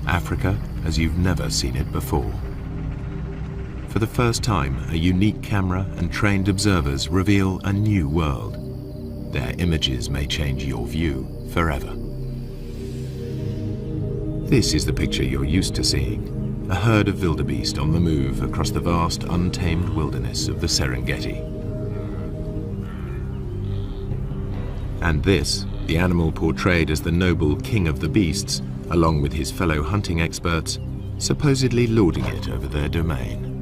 Africa as you've never seen it before. For the first time, a unique camera and trained observers reveal a new world. Their images may change your view forever. This is the picture you're used to seeing, a herd of wildebeest on the move across the vast, untamed wilderness of the Serengeti. And this, the animal portrayed as the noble king of the beasts, along with his fellow hunting experts, supposedly lording it over their domain.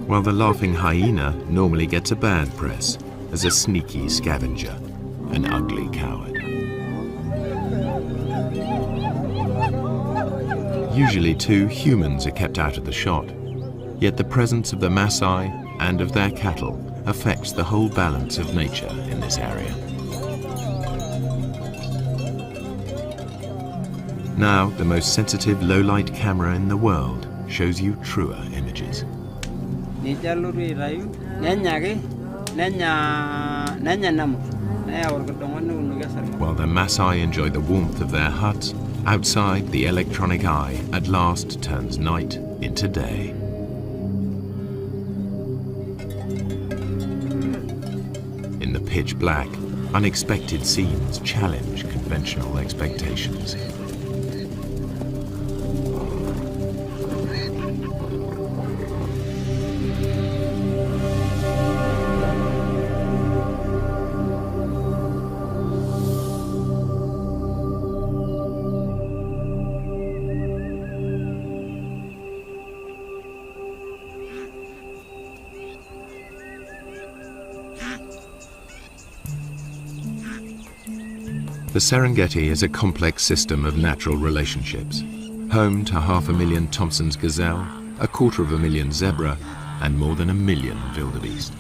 While the laughing hyena normally gets a bad press as a sneaky scavenger, an ugly coward. Usually too, humans are kept out of the shot, yet the presence of the Maasai and of their cattle affects the whole balance of nature in this area. Now, the most sensitive low-light camera in the world shows you truer images. While the Maasai enjoy the warmth of their huts, outside the electronic eye at last turns night into day. In the pitch black, unexpected scenes challenge conventional expectations. The Serengeti is a complex system of natural relationships, home to 500,000 Thompson's gazelle, 250,000 zebra, and more than 1 million wildebeest.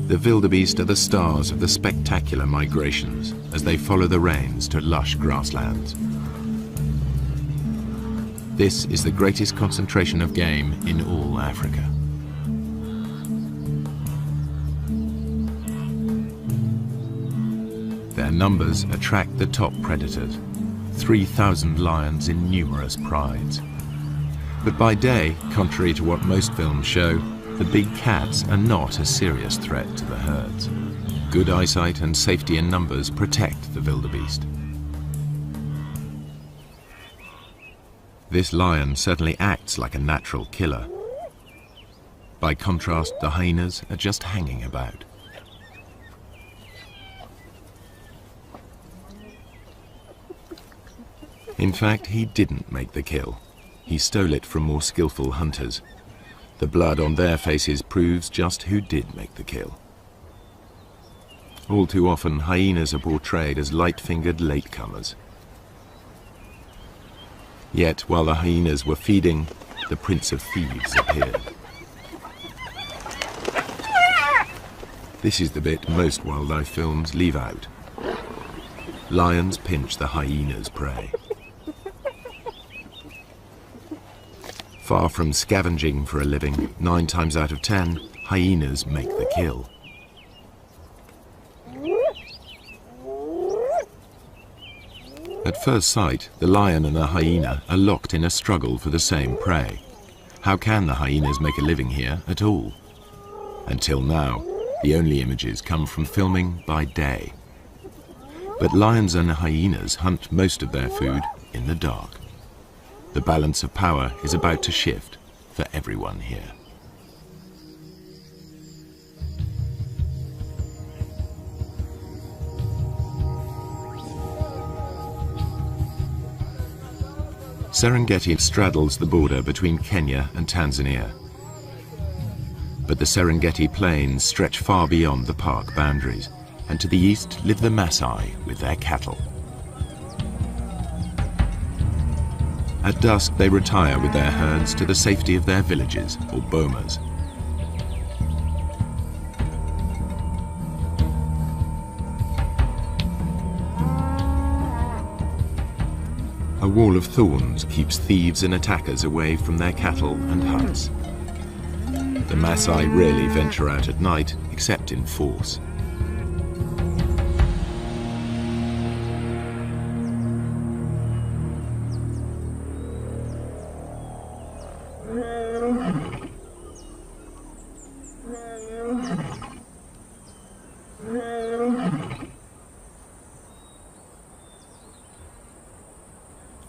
The wildebeest are the stars of the spectacular migrations as they follow the rains to lush grasslands. This is the greatest concentration of game in all Africa. Their numbers attract the top predators, 3,000 lions in numerous prides. But by day, contrary to what most films show, the big cats are not a serious threat to the herds. Good eyesight and safety in numbers protect the wildebeest. This lion certainly acts like a natural killer. By contrast, the hyenas are just hanging about. In fact, he didn't make the kill. He stole it from more skillful hunters. The blood on their faces proves just who did make the kill. All too often, hyenas are portrayed as light-fingered latecomers. Yet, while the hyenas were feeding, the Prince of Thieves appeared. This is the bit most wildlife films leave out. Lions pinch the hyena's prey. Far from scavenging for a living, 9 times out of 10, hyenas make the kill. At first sight, the lion and the hyena are locked in a struggle for the same prey. How can the hyenas make a living here at all? Until now, the only images come from filming by day. But lions and hyenas hunt most of their food in the dark. The balance of power is about to shift for everyone here. Serengeti straddles the border between Kenya and Tanzania. But the Serengeti plains stretch far beyond the park boundaries, and to the east live the Maasai with their cattle. At dusk, they retire with their herds to the safety of their villages, or bomas. A wall of thorns keeps thieves and attackers away from their cattle and huts. The Maasai rarely venture out at night, except in force.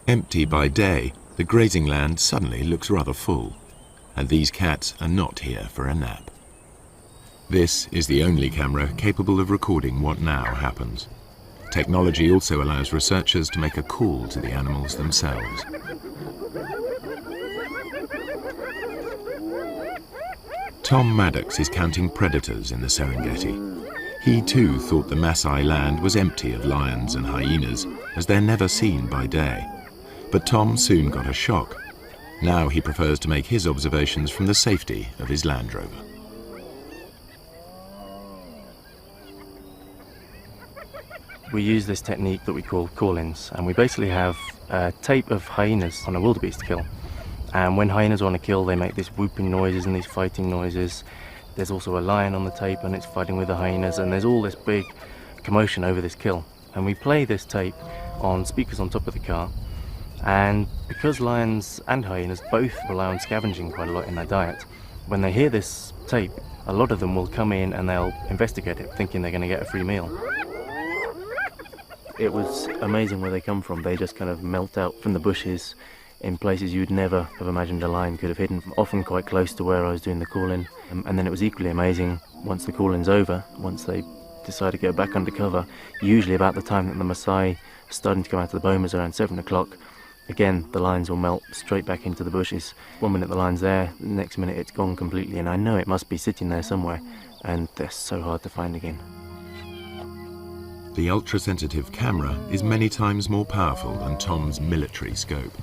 Empty by day, the grazing land suddenly looks rather full, and these cats are not here for a nap. This is the only camera capable of recording what now happens. Technology also allows researchers to make a call to the animals themselves. Tom Maddox is counting predators in the Serengeti. He too thought the Maasai land was empty of lions and hyenas, as they're never seen by day. But Tom soon got a shock. Now he prefers to make his observations from the safety of his Land Rover. We use this technique that we call call-ins, and we basically have a tape of hyenas on a wildebeest kill. And when hyenas want to kill, they make these whooping noises and these fighting noises. There's also a lion on the tape and it's fighting with the hyenas, and there's all this big commotion over this kill. And we play this tape on speakers on top of the car. And because lions and hyenas both rely on scavenging quite a lot in their diet, when they hear this tape, a lot of them will come in and they'll investigate it, thinking they're going to get a free meal. It was amazing where they come from. They just kind of melt out from the bushes in places you'd never have imagined a lion could have hidden, often quite close to where I was doing the call-in. And then it was equally amazing once the call-in's over, once they decide to go back under cover, usually about the time that the Maasai are starting to come out of the bomas around 7 o'clock. Again, the lions will melt straight back into the bushes. 1 minute the lion's there, the next minute it's gone completely, and I know it must be sitting there somewhere, and they're so hard to find again. The ultra-sensitive camera is many times more powerful than Tom's military scope.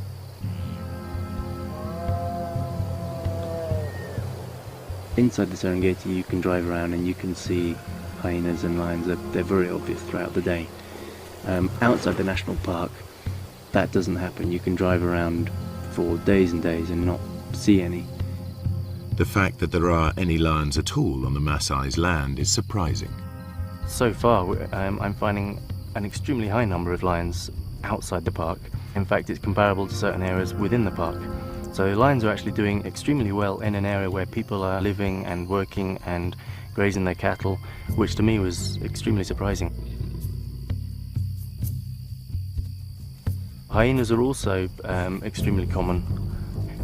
Inside the Serengeti you can drive around and you can see hyenas and lions. They're very obvious throughout the day. Outside the national park, that doesn't happen. You can drive around for days and days and not see any. The fact that there are any lions at all on the Maasai's land is surprising. So far, I'm finding an extremely high number of lions outside the park. In fact, it's comparable to certain areas within the park. So lions are actually doing extremely well in an area where people are living and working and grazing their cattle, which to me was extremely surprising. Hyenas are also extremely common.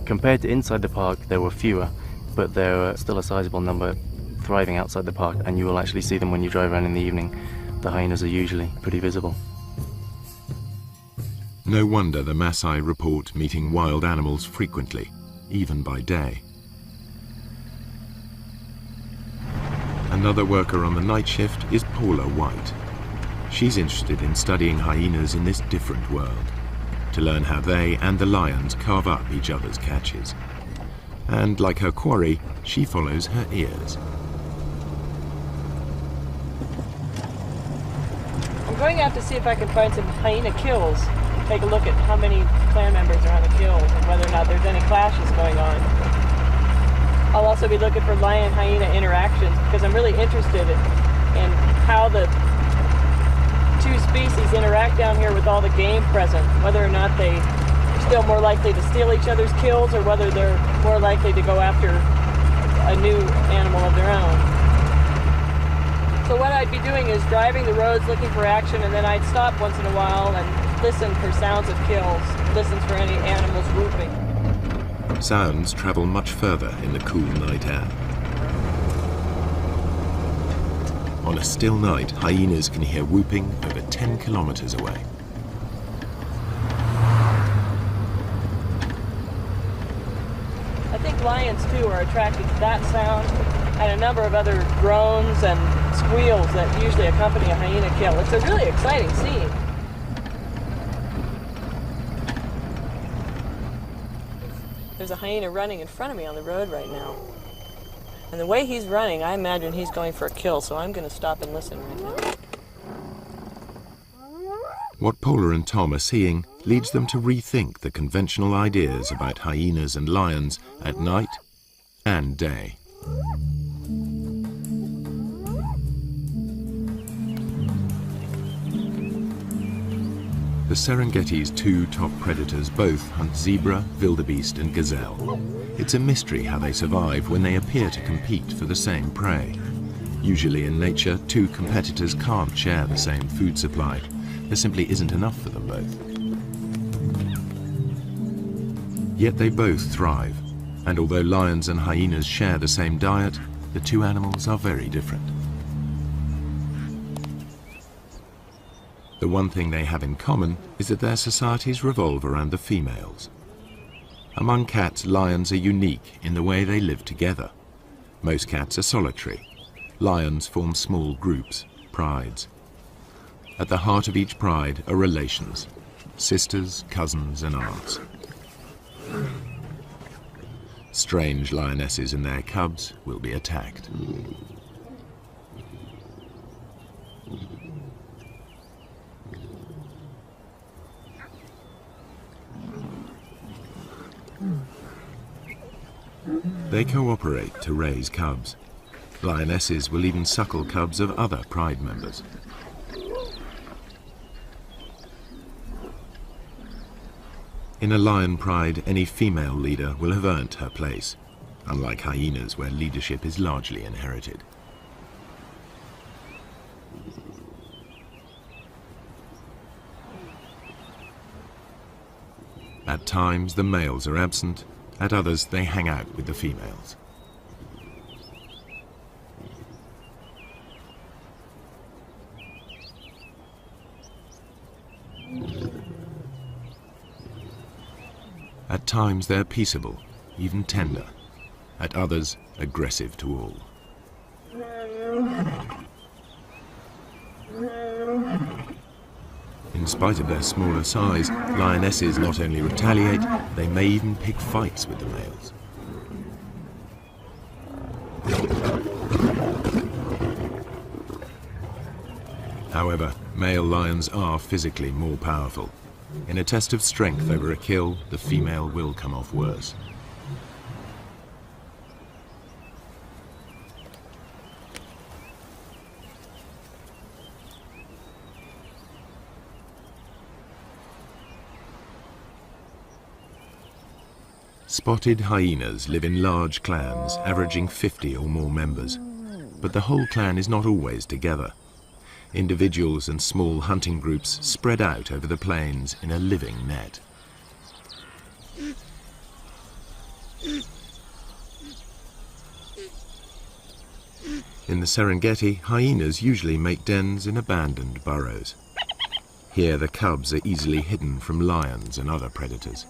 Compared to inside the park, there were fewer, but there are still a sizable number thriving outside the park, and you will actually see them when you drive around in the evening. The hyenas are usually pretty visible. No wonder the Maasai report meeting wild animals frequently, even by day. Another worker on the night shift is Paula White. She's interested in studying hyenas in this different world, to learn how they and the lions carve up each other's catches. And like her quarry, she follows her ears. I'm going out to see if I can find some hyena kills. Take a look at how many clan members are on the kills and whether or not there's any clashes going on. I'll also be looking for lion-hyena interactions because I'm really interested in how the two species interact down here with all the game present, whether or not they're still more likely to steal each other's kills or whether they're more likely to go after a new animal of their own. So what I'd be doing is driving the roads looking for action, and then I'd stop once in a while and listen for sounds of kills, listen for any animals whooping. Sounds travel much further in the cool night air. On a still night, hyenas can hear whooping over 10 kilometers away. I think lions too are attracted to that sound and a number of other groans and squeals that usually accompany a hyena kill. It's a really exciting scene. There's a hyena running in front of me on the road right now. And the way he's running, I imagine he's going for a kill, so I'm going to stop and listen right now. What Paula and Tom are seeing leads them to rethink the conventional ideas about hyenas and lions at night and day. The Serengeti's two top predators both hunt zebra, wildebeest and gazelle. It's a mystery how they survive when they appear to compete for the same prey. Usually in nature, two competitors can't share the same food supply. There simply isn't enough for them both. Yet they both thrive, and although lions and hyenas share the same diet, the two animals are very different. The one thing they have in common is that their societies revolve around the females. Among cats, lions are unique in the way they live together. Most cats are solitary. Lions form small groups, prides. At the heart of each pride are relations, sisters, cousins and aunts. Strange lionesses and their cubs will be attacked. They cooperate to raise cubs. Lionesses will even suckle cubs of other pride members. In a lion pride, any female leader will have earned her place, unlike hyenas where leadership is largely inherited. At times the males are absent, at others they hang out with the females. At times they're peaceable, even tender. At others, aggressive to all. In spite of their smaller size, lionesses not only retaliate, they may even pick fights with the males. However, male lions are physically more powerful. In a test of strength over a kill, the female will come off worse. Spotted hyenas live in large clans, averaging 50 or more members. But the whole clan is not always together. Individuals and small hunting groups spread out over the plains in a living net. In the Serengeti, hyenas usually make dens in abandoned burrows. Here the cubs are easily hidden from lions and other predators.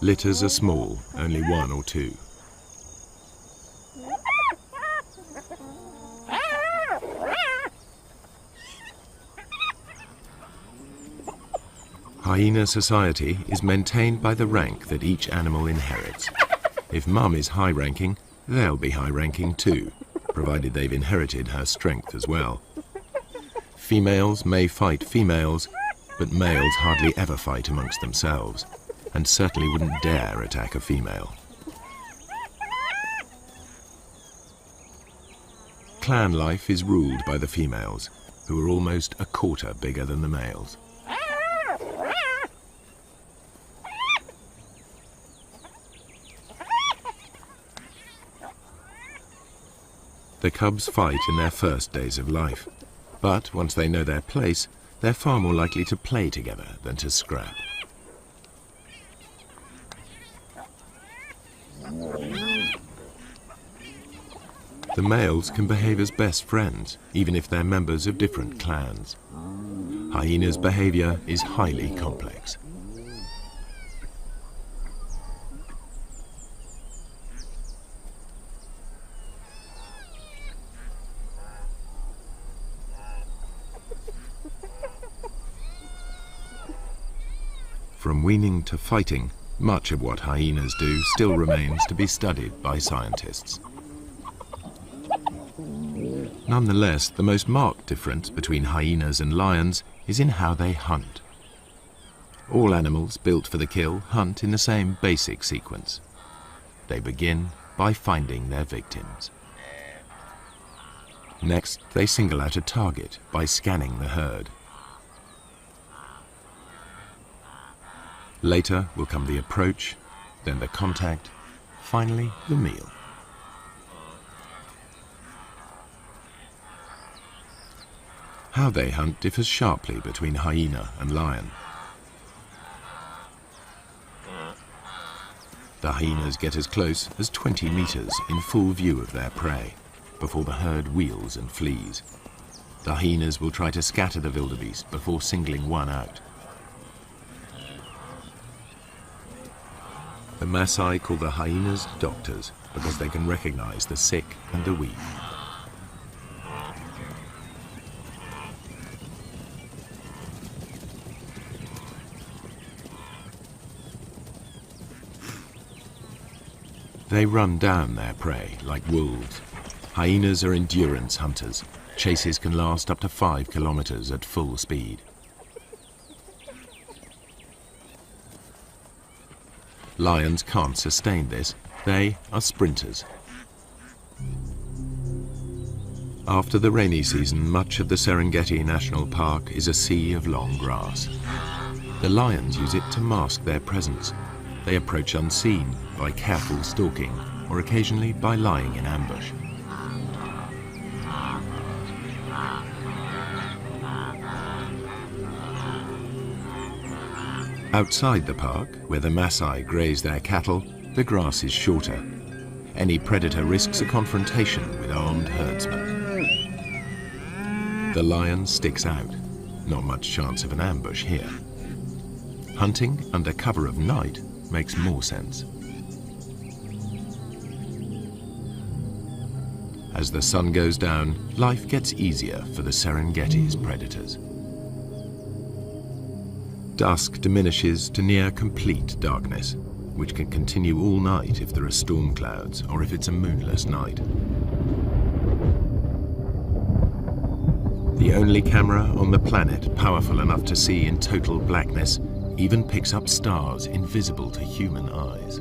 Litters are small, only one or two. Hyena society is maintained by the rank that each animal inherits. If mum is high-ranking, they'll be high-ranking too, provided they've inherited her strength as well. Females may fight females, but males hardly ever fight amongst themselves, and certainly wouldn't dare attack a female. Clan life is ruled by the females, who are almost a quarter bigger than the males. The cubs fight in their first days of life, but once they know their place, they're far more likely to play together than to scrap. The males can behave as best friends, even if they're members of different clans. Hyenas' behavior is highly complex. From weaning to fighting, much of what hyenas do still remains to be studied by scientists. Nonetheless, the most marked difference between hyenas and lions is in how they hunt. All animals built for the kill hunt in the same basic sequence. They begin by finding their victims. Next, they single out a target by scanning the herd. Later will come the approach, then the contact, finally the meal. How they hunt differs sharply between hyena and lion. The hyenas get as close as 20 meters in full view of their prey before the herd wheels and flees. The hyenas will try to scatter the wildebeest before singling one out. The Maasai call the hyenas doctors because they can recognize the sick and the weak. They run down their prey like wolves. Hyenas are endurance hunters. Chases can last up to 5 kilometers at full speed. Lions can't sustain this. They are sprinters. After the rainy season, much of the Serengeti National Park is a sea of long grass. The lions use it to mask their presence. They approach unseen by careful stalking or occasionally by lying in ambush. Outside the park, where the Maasai graze their cattle, the grass is shorter. Any predator risks a confrontation with armed herdsmen. The lion sticks out. Not much chance of an ambush here. Hunting under cover of night makes more sense. As the sun goes down, life gets easier for the Serengeti's predators. Dusk diminishes to near complete darkness, which can continue all night if there are storm clouds or if it's a moonless night. The only camera on the planet powerful enough to see in total blackness even picks up stars invisible to human eyes.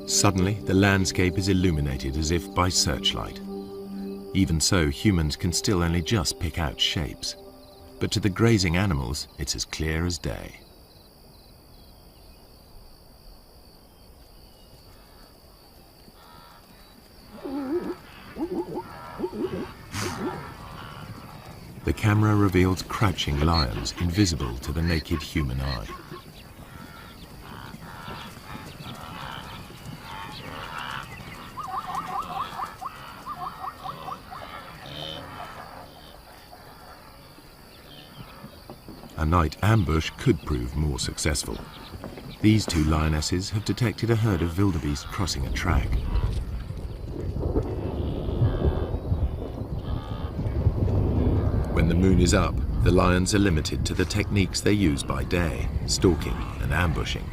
Suddenly, the landscape is illuminated as if by searchlight. Even so, humans can still only just pick out shapes. But to the grazing animals, it's as clear as day. The camera reveals crouching lions invisible to the naked human eye. A night ambush could prove more successful. These two lionesses have detected a herd of wildebeest crossing a track. When the moon is up, the lions are limited to the techniques they use by day, stalking and ambushing.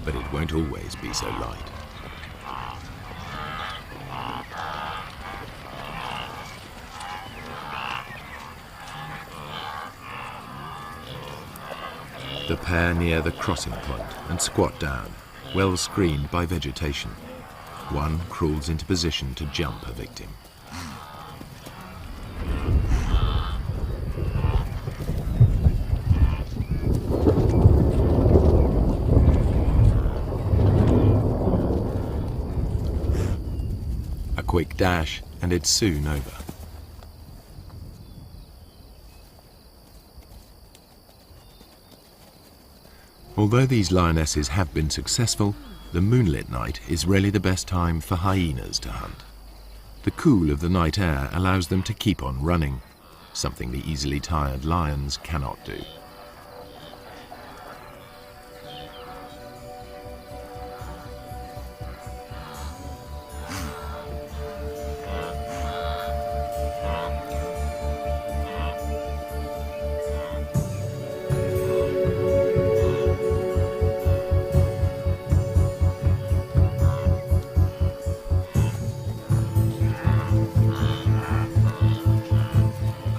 But it won't always be so light. The pair near the crossing point and squat down, well screened by vegetation. One crawls into position to jump a victim. A quick dash and it's soon over. Although these lionesses have been successful, the moonlit night is really the best time for hyenas to hunt. The cool of the night air allows them to keep on running, something the easily tired lions cannot do.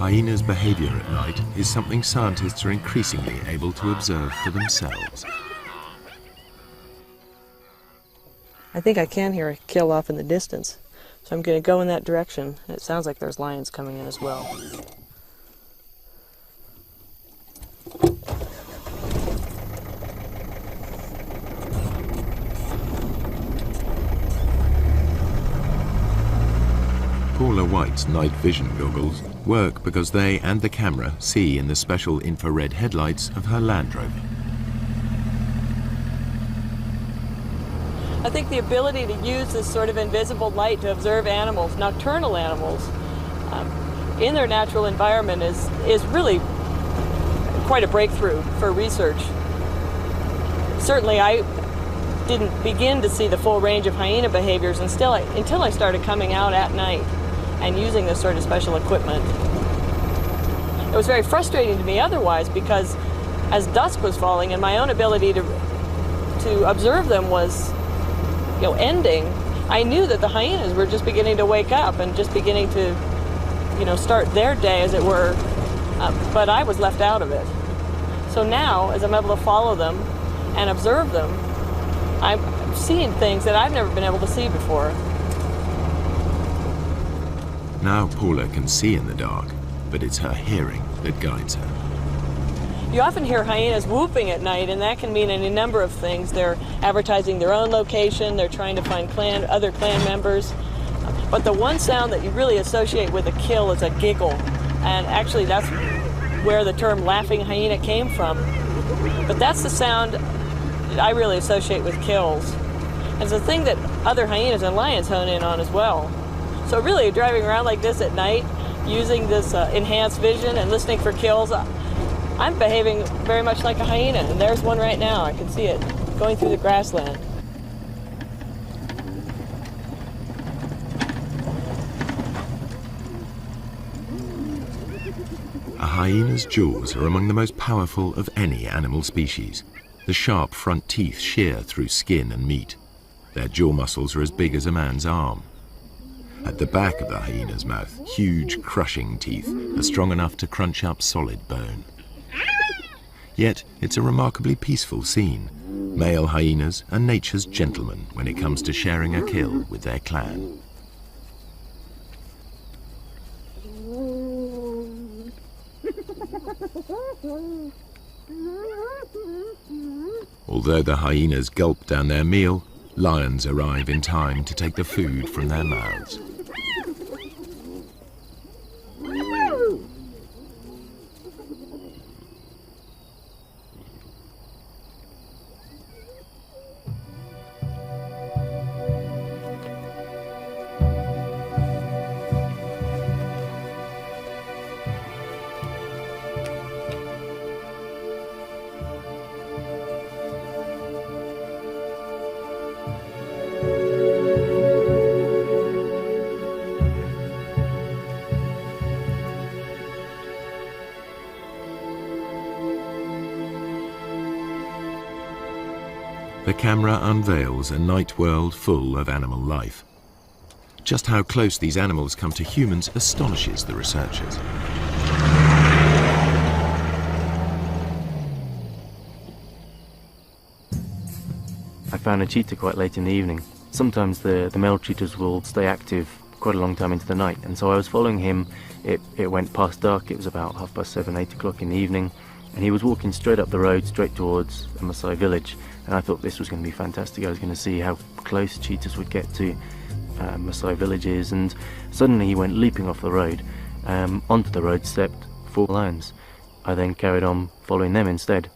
Hyenas' behavior at night is something scientists are increasingly able to observe for themselves. I think I can hear a kill off in the distance, so I'm going to go in that direction. It sounds like there's lions coming in as well. Paula White's night vision goggles work because they and the camera see in the special infrared headlights of her Land Rover. I think the ability to use this sort of invisible light to observe animals, nocturnal animals, in their natural environment is really quite a breakthrough for research. Certainly I didn't begin to see the full range of hyena behaviors until I started coming out at night and using this sort of special equipment. It was very frustrating to me otherwise, because as dusk was falling and my own ability to observe them was ending, I knew that the hyenas were just beginning to wake up and just beginning to start their day, as it were, but I was left out of it. So now, as I'm able to follow them and observe them, I'm seeing things that I've never been able to see before. Now Paula can see in the dark, but it's her hearing that guides her. You often hear hyenas whooping at night, and that can mean any number of things. They're advertising their own location, they're trying to find other clan members. But the one sound that you really associate with a kill is a giggle. And actually that's where the term laughing hyena came from. But that's the sound that I really associate with kills. And it's a thing that other hyenas and lions hone in on as well. So really, driving around like this at night, using this enhanced vision and listening for kills, I'm behaving very much like a hyena, and there's one right now. I can see it going through the grassland. A hyena's jaws are among the most powerful of any animal species. The sharp front teeth shear through skin and meat. Their jaw muscles are as big as a man's arm. At the back of the hyena's mouth, huge crushing teeth are strong enough to crunch up solid bone. Yet it's a remarkably peaceful scene. Male hyenas are nature's gentlemen when it comes to sharing a kill with their clan. Although the hyenas gulp down their meal, lions arrive in time to take the food from their mouths. The camera unveils a night world full of animal life. Just how close these animals come to humans astonishes the researchers. I found a cheetah quite late in the evening. Sometimes the male cheetahs will stay active quite a long time into the night, and so I was following him. It went past dark. It was about 7:30, 8 o'clock in the evening, and he was walking straight up the road, straight towards a Maasai village. And I thought this was going to be fantastic. I was going to see how close cheetahs would get to Maasai villages, and suddenly he went leaping off the road. Onto the road stepped 4 lions. I then carried on following them instead,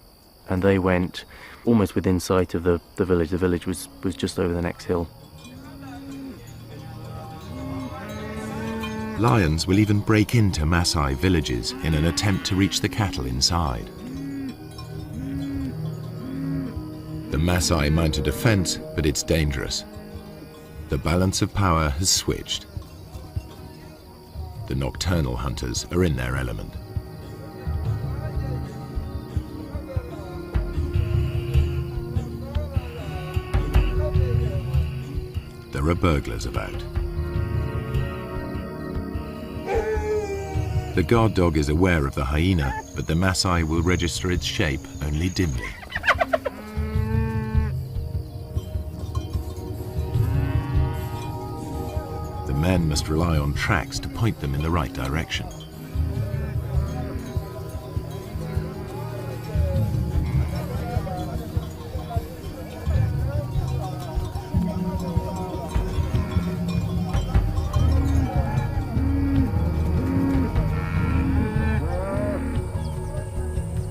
and they went almost within sight of the village. The village was just over the next hill. Lions will even break into Maasai villages in an attempt to reach the cattle inside. The Maasai mount a defense, but it's dangerous. The balance of power has switched. The nocturnal hunters are in their element. There are burglars about. The guard dog is aware of the hyena, but the Maasai will register its shape only dimly. The men must rely on tracks to point them in the right direction.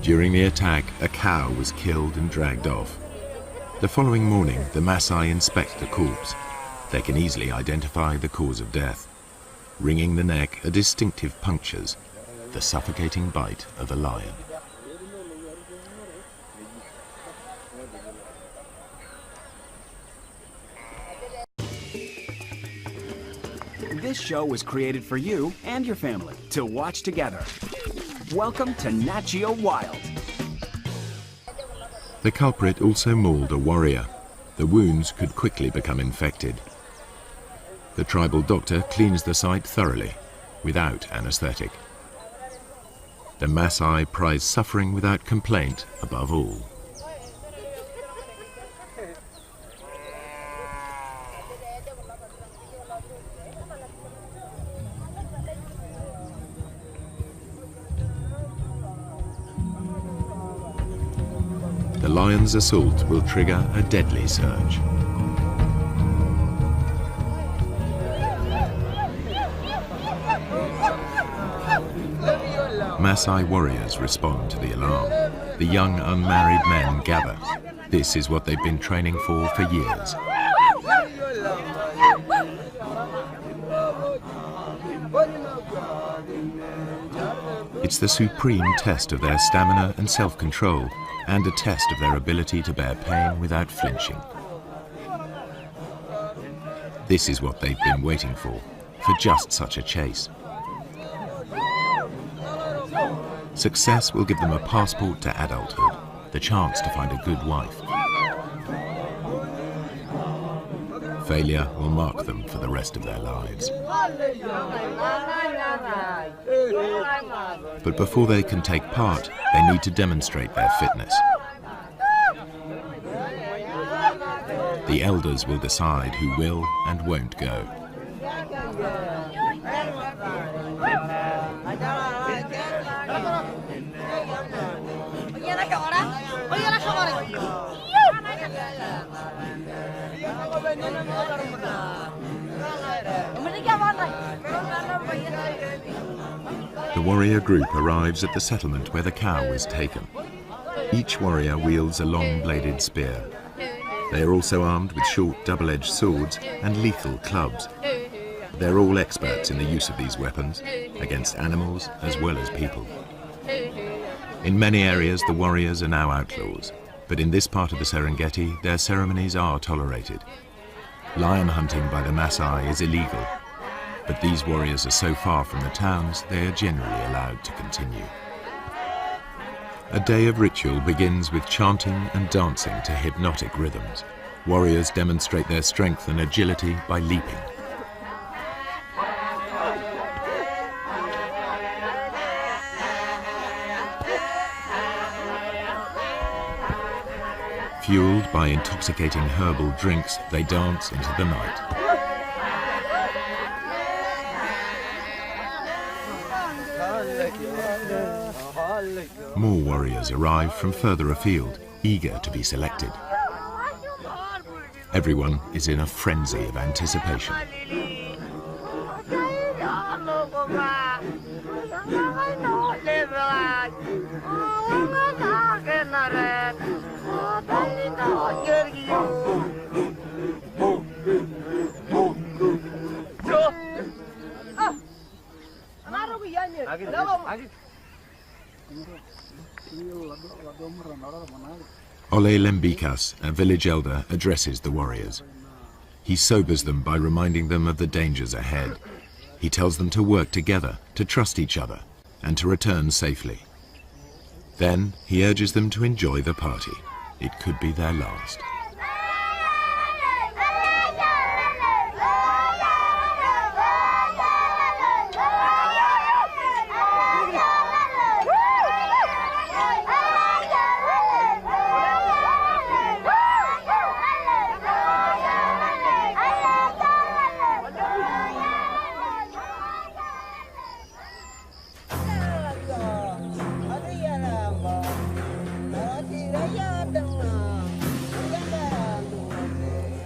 During the attack, a cow was killed and dragged off. The following morning, the Maasai inspect the corpse. They can easily identify the cause of death. Wringing the neck are distinctive punctures, the suffocating bite of a lion. This show was created for you and your family to watch together. Welcome to Nat Geo Wild. The culprit also mauled a warrior. The wounds could quickly become infected. The tribal doctor cleans the site thoroughly, without anesthetic. The Maasai prize suffering without complaint above all. The lion's assault will trigger a deadly surge. Maasai warriors respond to the alarm. The young unmarried men gather. This is what they've been training for years. It's the supreme test of their stamina and self-control, and a test of their ability to bear pain without flinching. This is what they've been waiting for just such a chase. Success will give them a passport to adulthood, the chance to find a good wife. Failure will mark them for the rest of their lives. But before they can take part, they need to demonstrate their fitness. The elders will decide who will and won't go. The warrior group arrives at the settlement where the cow was taken. Each warrior wields a long-bladed spear. They are also armed with short double-edged swords and lethal clubs. They're all experts in the use of these weapons, against animals as well as people. In many areas, the warriors are now outlaws, but in this part of the Serengeti, their ceremonies are tolerated. Lion hunting by the Maasai is illegal, but these warriors are so far from the towns, they are generally allowed to continue. A day of ritual begins with chanting and dancing to hypnotic rhythms. Warriors demonstrate their strength and agility by leaping. Fueled by intoxicating herbal drinks, they dance into the night. More warriors arrive from further afield, eager to be selected. Everyone is in a frenzy of anticipation. Ole Lembikas, a village elder, addresses the warriors. He sobers them by reminding them of the dangers ahead. He tells them to work together, to trust each other, and to return safely. Then he urges them to enjoy the party. It could be their last.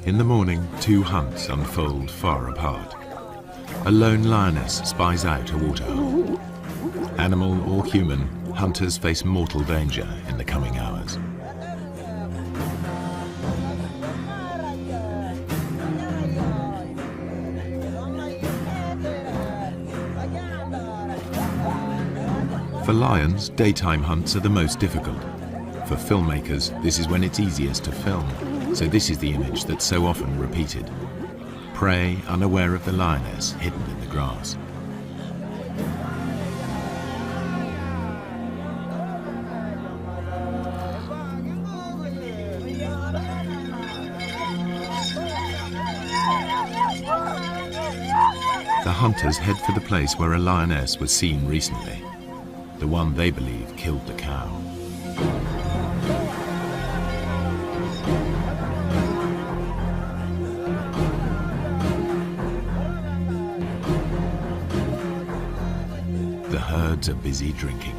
In the morning, two hunts unfold far apart. A lone lioness spies out a waterhole. Animal or human, hunters face mortal danger in the coming hours. For lions, daytime hunts are the most difficult. For filmmakers, this is when it's easiest to film, so this is the image that's so often repeated. Prey unaware of the lioness hidden in the grass. The hunters head for the place where a lioness was seen recently, the one they believe killed the cow. The herds are busy drinking.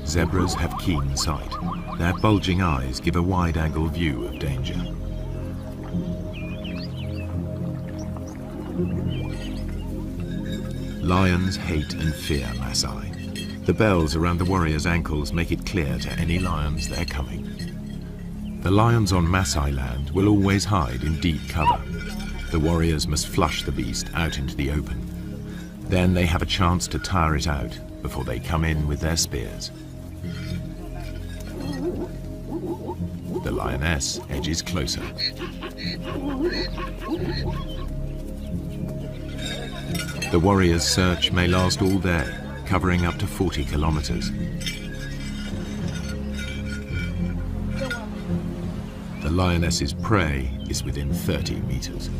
Zebras have keen sight. Their bulging eyes give a wide-angle view of danger. Lions hate and fear Maasai. The bells around the warriors' ankles make it clear to any lions they're coming. The lions on Maasai land will always hide in deep cover. The warriors must flush the beast out into the open. Then they have a chance to tire it out before they come in with their spears. The lioness edges closer. The warriors' search may last all day, covering up to 40 kilometers. The lioness's prey is within 30 meters.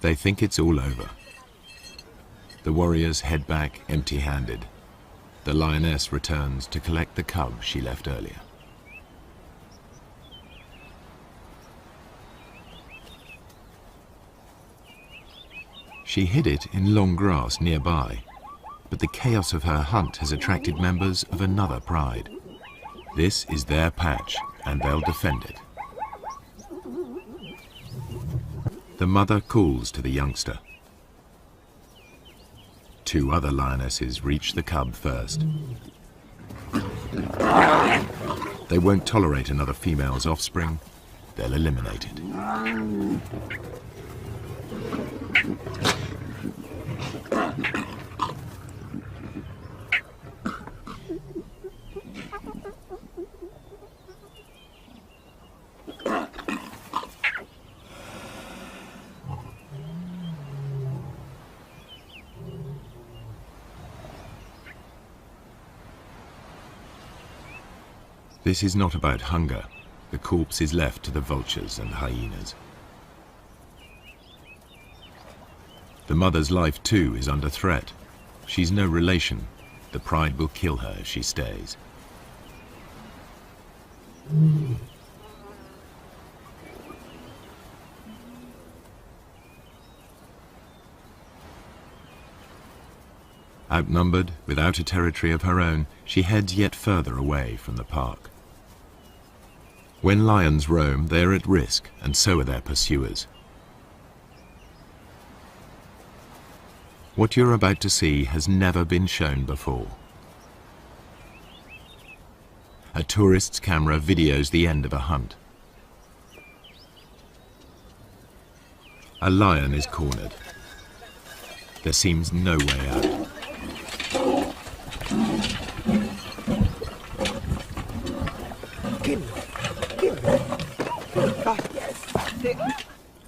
They think it's all over. The warriors head back empty-handed. The lioness returns to collect the cub she left earlier. She hid it in long grass nearby, but the chaos of her hunt has attracted members of another pride. This is their patch, and they'll defend it. The mother calls to the youngster. Two other lionesses reach the cub first. They won't tolerate another female's offspring. They'll eliminate it. This is not about hunger. The corpse is left to the vultures and hyenas. The mother's life too is under threat. She's no relation. The pride will kill her if she stays. Outnumbered, without a territory of her own, she heads yet further away from the park. When lions roam, they are at risk, and so are their pursuers. What you're about to see has never been shown before. A tourist's camera videos the end of a hunt. A lion is cornered. There seems no way out.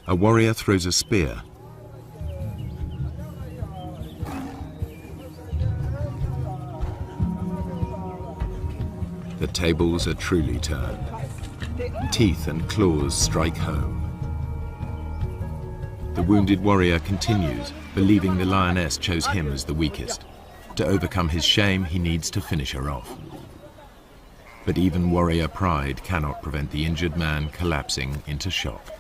A warrior throws a spear. The tables are truly turned. Teeth and claws strike home. The wounded warrior continues, believing the lioness chose him as the weakest. To overcome his shame, he needs to finish her off. But even warrior pride cannot prevent the injured man collapsing into shock.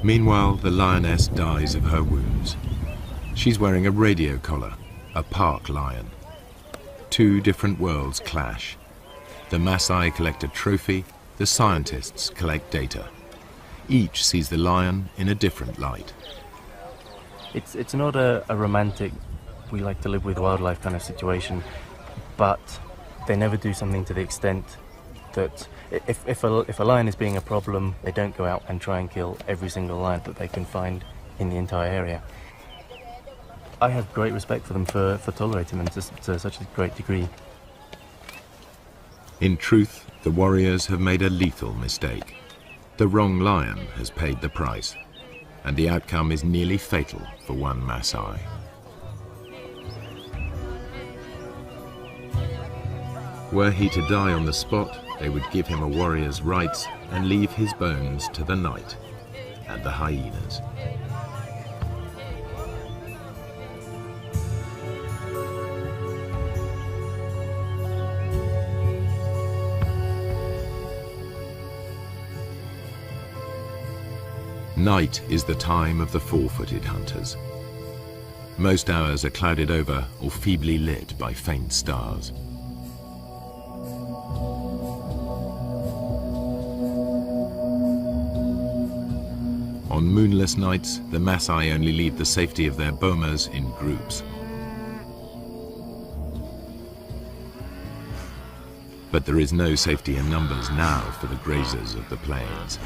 Meanwhile, the lioness dies of her wounds. She's wearing a radio collar, a park lion. Two different worlds clash. The Maasai collect a trophy, the scientists collect data. Each sees the lion in a different light. It's not a romantic, we like to live with wildlife kind of situation, but they never do something to the extent that if a lion is being a problem, they don't go out and try and kill every single lion that they can find in the entire area. I have great respect for them for tolerating them to such a great degree. In truth, the warriors have made a lethal mistake. The wrong lion has paid the price, and the outcome is nearly fatal for one Maasai. Were he to die on the spot, they would give him a warrior's rights and leave his bones to the night and the hyenas. Night is the time of the four-footed hunters. Most hours are clouded over or feebly lit by faint stars. On moonless nights, the Maasai only leave the safety of their bomas in groups. But there is no safety in numbers now for the grazers of the plains.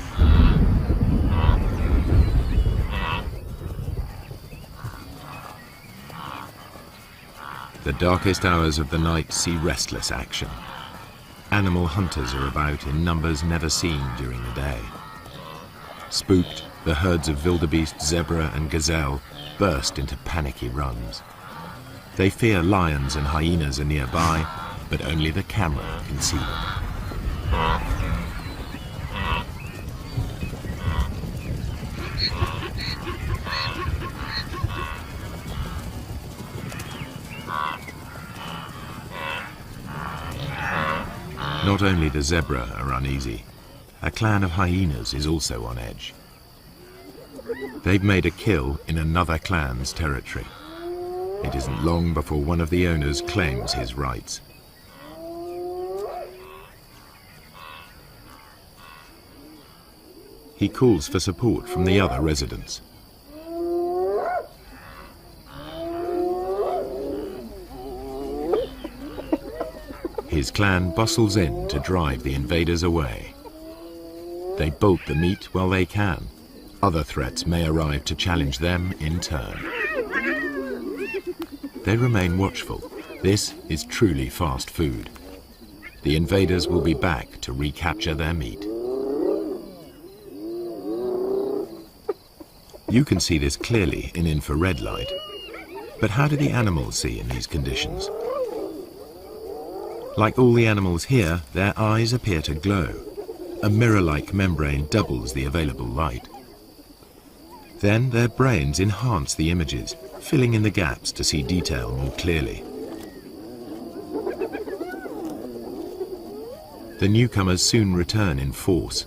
The darkest hours of the night see restless action. Animal hunters are about in numbers never seen during the day. Spooked, the herds of wildebeest, zebra and gazelle burst into panicky runs. They fear lions and hyenas are nearby, but only the camera can see them. Not only the zebra are uneasy, a clan of hyenas is also on edge. They've made a kill in another clan's territory. It isn't long before one of the owners claims his rights. He calls for support from the other residents. His clan bustles in to drive the invaders away. They bolt the meat while they can. Other threats may arrive to challenge them in turn. They remain watchful. This is truly fast food. The invaders will be back to recapture their meat. You can see this clearly in infrared light. But how do the animals see in these conditions? Like all the animals here, their eyes appear to glow. A mirror-like membrane doubles the available light. Then their brains enhance the images, filling in the gaps to see detail more clearly. The newcomers soon return in force.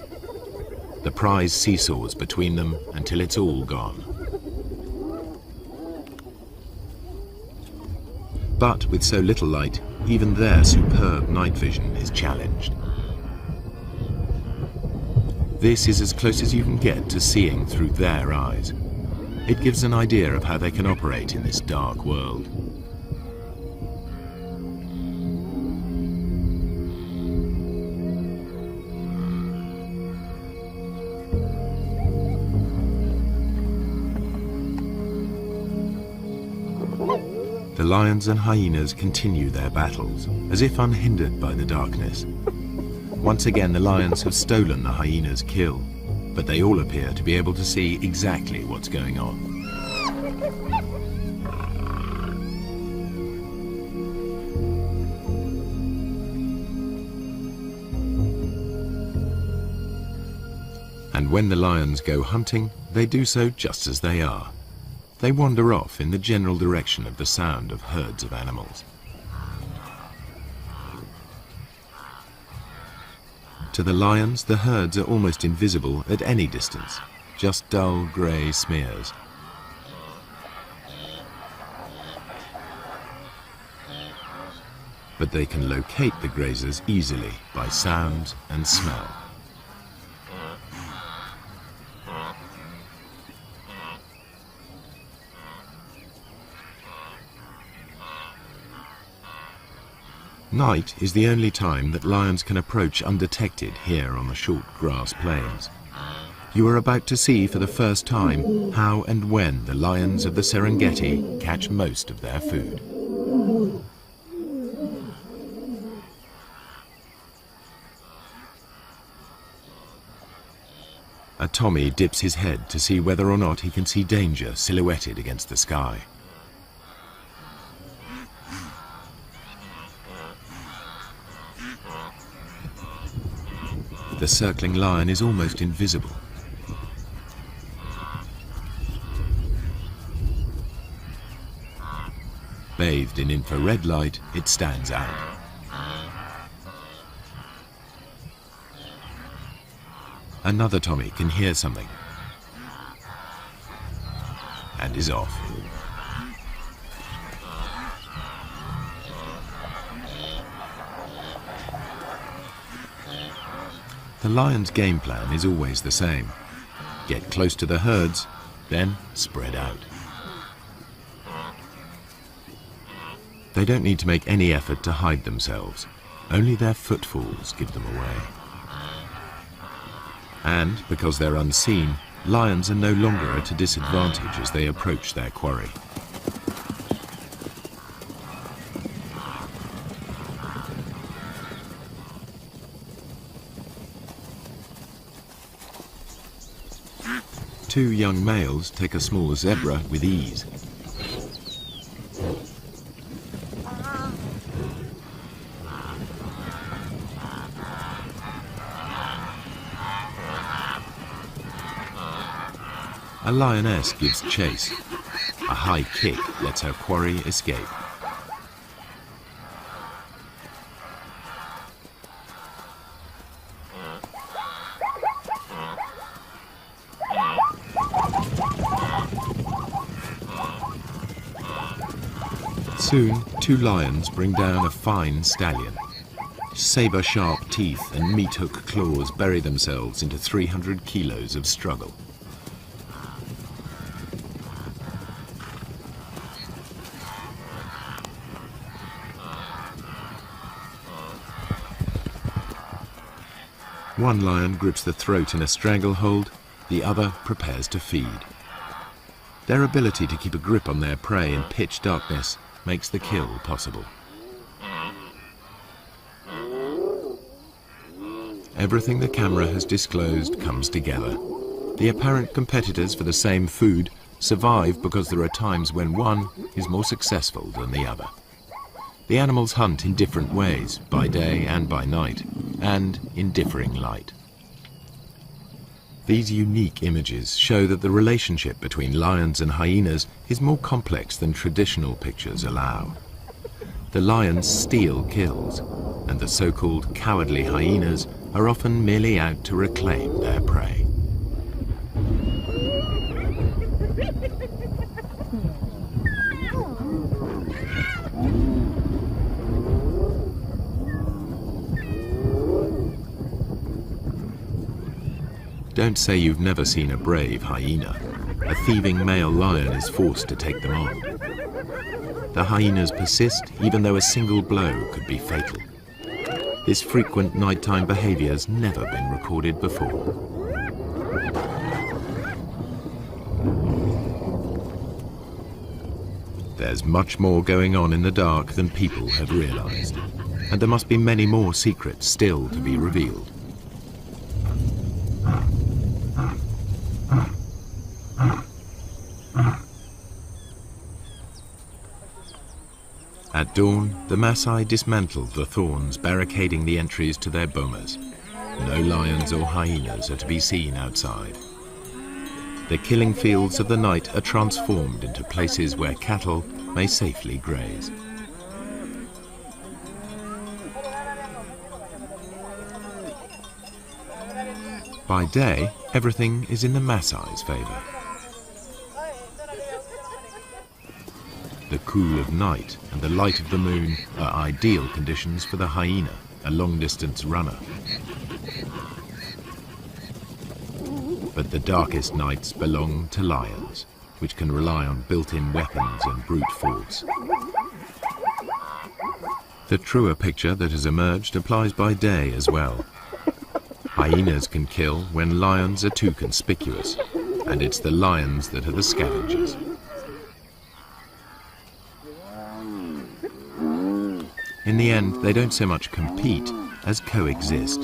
The prize seesaws between them until it's all gone. But with so little light, even their superb night vision is challenged. This is as close as you can get to seeing through their eyes. It gives an idea of how they can operate in this dark world. The lions and hyenas continue their battles, as if unhindered by the darkness. Once again, the lions have stolen the hyena's kill, but they all appear to be able to see exactly what's going on. And when the lions go hunting, they do so just as they are. They wander off in the general direction of the sound of herds of animals. To the lions, the herds are almost invisible at any distance, just dull grey smears. But they can locate the grazers easily by sound and smell. Night is the only time that lions can approach undetected here on the short grass plains. You are about to see for the first time how and when the lions of the Serengeti catch most of their food. A Tommy dips his head to see whether or not he can see danger silhouetted against the sky. The circling lion is almost invisible. Bathed in infrared light, it stands out. Another Tommy can hear something and is off. The lion's game plan is always the same. Get close to the herds, then spread out. They don't need to make any effort to hide themselves. Only their footfalls give them away. And because they're unseen, lions are no longer at a disadvantage as they approach their quarry. Two young males take a small zebra with ease. A lioness gives chase. A high kick lets her quarry escape. Soon, two lions bring down a fine stallion. Saber-sharp teeth and meat-hook claws bury themselves into 300 kilos of struggle. One lion grips the throat in a stranglehold, the other prepares to feed. Their ability to keep a grip on their prey in pitch darkness makes the kill possible. Everything the camera has disclosed comes together. The apparent competitors for the same food survive because there are times when one is more successful than the other. The animals hunt in different ways, by day and by night, and in differing light. These unique images show that the relationship between lions and hyenas is more complex than traditional pictures allow. The lions steal kills, and the so-called cowardly hyenas are often merely out to reclaim their prey. Don't say you've never seen a brave hyena. A thieving male lion is forced to take them on. The hyenas persist even though a single blow could be fatal. This frequent nighttime behavior has never been recorded before. There's much more going on in the dark than people have realized, and there must be many more secrets still to be revealed. At dawn, the Maasai dismantled the thorns barricading the entries to their bomas. No lions or hyenas are to be seen outside. The killing fields of the night are transformed into places where cattle may safely graze. By day, everything is in the Maasai's favor. The cool of night and the light of the moon are ideal conditions for the hyena, a long-distance runner. But the darkest nights belong to lions, which can rely on built-in weapons and brute force. The truer picture that has emerged applies by day as well. Hyenas can kill when lions are too conspicuous, and it's the lions that are the scavengers. In the end, they don't so much compete as coexist,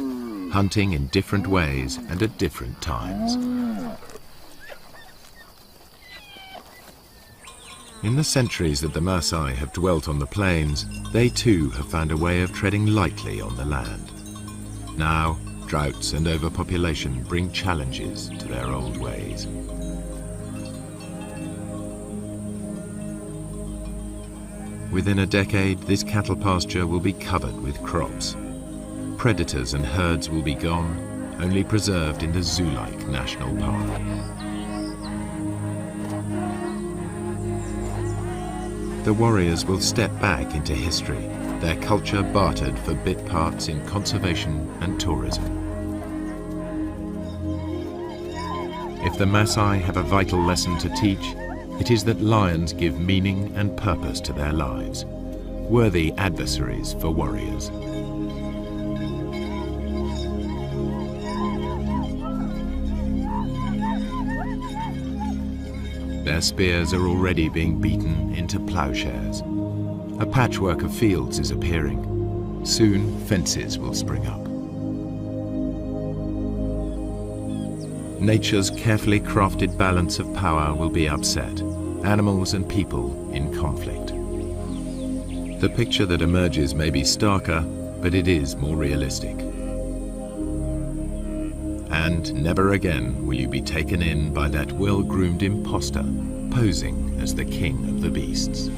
hunting in different ways and at different times. In the centuries that the Maasai have dwelt on the plains, they too have found a way of treading lightly on the land. Now, droughts and overpopulation bring challenges to their old ways. Within a decade, this cattle pasture will be covered with crops. Predators and herds will be gone, only preserved in the zoo-like national park. The warriors will step back into history, their culture bartered for bit parts in conservation and tourism. If the Maasai have a vital lesson to teach, it is that lions give meaning and purpose to their lives, worthy adversaries for warriors. Their spears are already being beaten into plowshares. A patchwork of fields is appearing. Soon, fences will spring up. Nature's carefully crafted balance of power will be upset, animals and people in conflict. The picture that emerges may be starker, but it is more realistic. And never again will you be taken in by that well-groomed imposter posing as the king of the beasts.